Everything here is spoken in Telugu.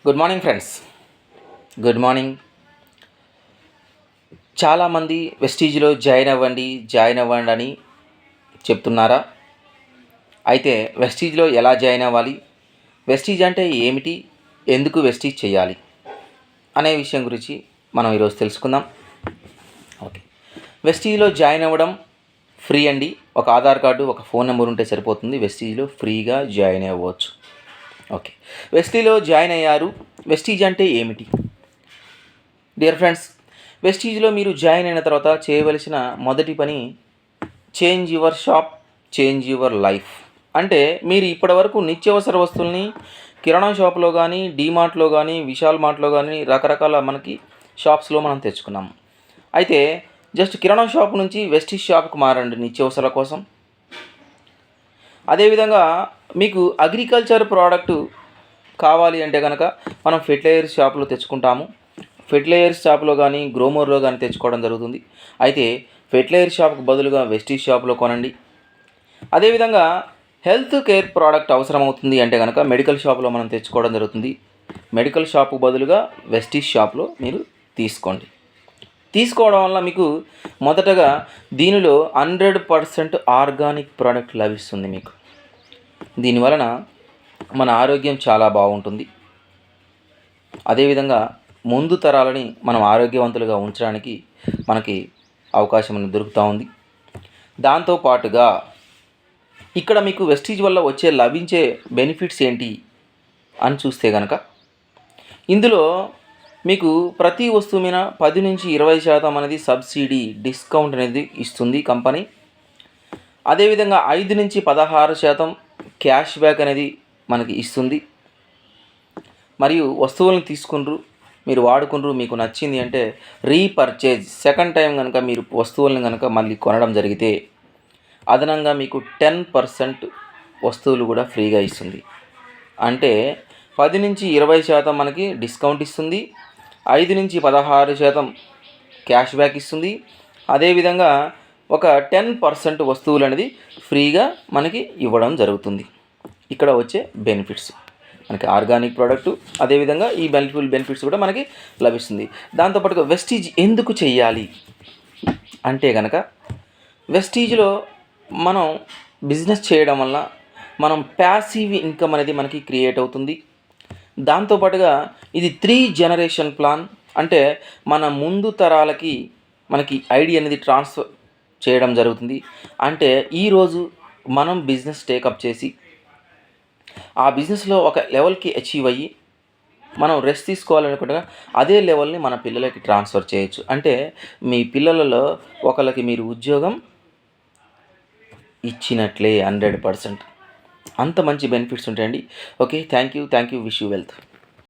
Good morning friends. Good morning. చాలామంది వెస్టీజ్లో జాయిన్ అవ్వండి అని చెప్తున్నారా? అయితే వెస్టీజ్లో ఎలా జాయిన్ అవ్వాలి, వెస్టీజ్ అంటే ఏమిటి, ఎందుకు వెస్టీజ్ చేయాలి అనే విషయం గురించి మనం ఈరోజు తెలుసుకుందాం. ఓకే, వెస్టీజ్లో జాయిన్ అవ్వడం ఫ్రీ అండి. ఒక ఆధార్ కార్డు, ఒక ఫోన్ నెంబర్ ఉంటే సరిపోతుంది. వెస్టీజ్లో ఫ్రీగా జాయిన్ అవ్వచ్చు. ఓకే, వెస్టీజ్లో జాయిన్ అయ్యారు. వెస్టీజ్ అంటే ఏమిటి? డియర్ ఫ్రెండ్స్, వెస్టీజ్లో మీరు జాయిన్ అయిన తర్వాత చేయవలసిన మొదటి పని change your shop, change your life. అంటే మీరు ఇప్పటివరకు నిత్యావసర వస్తువుల్ని కిరాణా షాప్లో కానీ, డీమార్ట్లో కానీ, విశాల్ మార్ట్లో కానీ రకరకాల మనకి షాప్స్లో మనం తెచ్చుకున్నాము. అయితే జస్ట్ కిరాణా షాప్ నుంచి వెస్టీజ్ షాప్కి మారండి నిత్యావసరాల కోసం. అదేవిధంగా మీకు అగ్రికల్చర్ ప్రోడక్ట్ కావాలి అంటే కనుక మనం ఫెర్టిలైజర్ షాప్లో తెచ్చుకుంటాము. ఫెర్టిలైజర్ షాప్లో కానీ, గ్రోమోర్లో కానీ తెచ్చుకోవడం జరుగుతుంది. అయితే ఫెర్టిలైజర్ షాప్కి బదులుగా వెస్టీజ్ షాప్లో కొనండి. అదేవిధంగా హెల్త్ కేర్ ప్రోడక్ట్ అవసరం అవుతుంది అంటే కనుక మెడికల్ షాప్లో మనం తెచ్చుకోవడం జరుగుతుంది. మెడికల్ షాప్కు బదులుగా వెస్టీజ్ షాప్లో మీరు తీసుకోవడం వల్ల మీకు మొదటగా దీనిలో 100% ఆర్గానిక్ ప్రోడక్ట్ లభిస్తుంది మీకు. దీనివలన మన ఆరోగ్యం చాలా బాగుంటుంది. అదేవిధంగా ముందు తరాలని మనం ఆరోగ్యవంతులుగా ఉంచడానికి మనకి అవకాశం దొరుకుతూ ఉంది. దాంతోపాటుగా ఇక్కడ మీకు వెస్టీజ్ వల్ల లభించే బెనిఫిట్స్ ఏంటి అని చూస్తే కనుక ఇందులో మీకు ప్రతి వస్తువు మీద 10-20% అనేది సబ్సిడీ, డిస్కౌంట్ అనేది ఇస్తుంది కంపెనీ. అదేవిధంగా 5-16% క్యాష్ బ్యాక్ అనేది మనకి ఇస్తుంది. మరియు వస్తువులను తీసుకుండ్రు, మీరు వాడుకుండ్రు, మీకు నచ్చింది అంటే రీపర్చేజ్, సెకండ్ టైం కనుక మీరు వస్తువులను కనుక మళ్ళీ కొనడం జరిగితే అదనంగా మీకు 10% వస్తువులు కూడా ఫ్రీగా ఇస్తుంది. అంటే 10-20% మనకి డిస్కౌంట్ ఇస్తుంది, 5-16% క్యాష్ బ్యాక్ ఇస్తుంది. అదేవిధంగా ఒక 10% వస్తువులు అనేది ఫ్రీగా మనకి ఇవ్వడం జరుగుతుంది. ఇక్కడ వచ్చే బెనిఫిట్స్ మనకి ఆర్గానిక్ ప్రోడక్టు, అదేవిధంగా ఈ బెనిఫిట్స్ కూడా మనకి లభిస్తుంది. దాంతోపాటుగా వెస్టీజ్ ఎందుకు చెయ్యాలి అంటే కనుక వెస్టీజ్లో మనం బిజినెస్ చేయడం వల్ల మనం ప్యాసివ్ ఇన్కమ్ అనేది మనకి క్రియేట్ అవుతుంది. దాంతోపాటుగా ఇది 3 జనరేషన్ ప్లాన్. అంటే మన ముందు తరాలకి మనకి ఐడియా అనేది ట్రాన్స్ఫర్ చేయడం జరుగుతుంది. అంటే ఈరోజు మనం బిజినెస్ టేకప్ చేసి ఆ బిజినెస్లో ఒక లెవెల్కి అచీవ్ అయ్యి మనం రెస్ట్ తీసుకోవాలనుకుంటే అదే లెవెల్ని మన పిల్లలకి ట్రాన్స్ఫర్ చేయొచ్చు. అంటే మీ పిల్లలలో ఒకరికి మీరు ఉద్యోగం ఇచ్చినట్లే 100%. అంత మంచి బెనిఫిట్స్ ఉంటాయండి. Okay, thank you. Wish you wealth.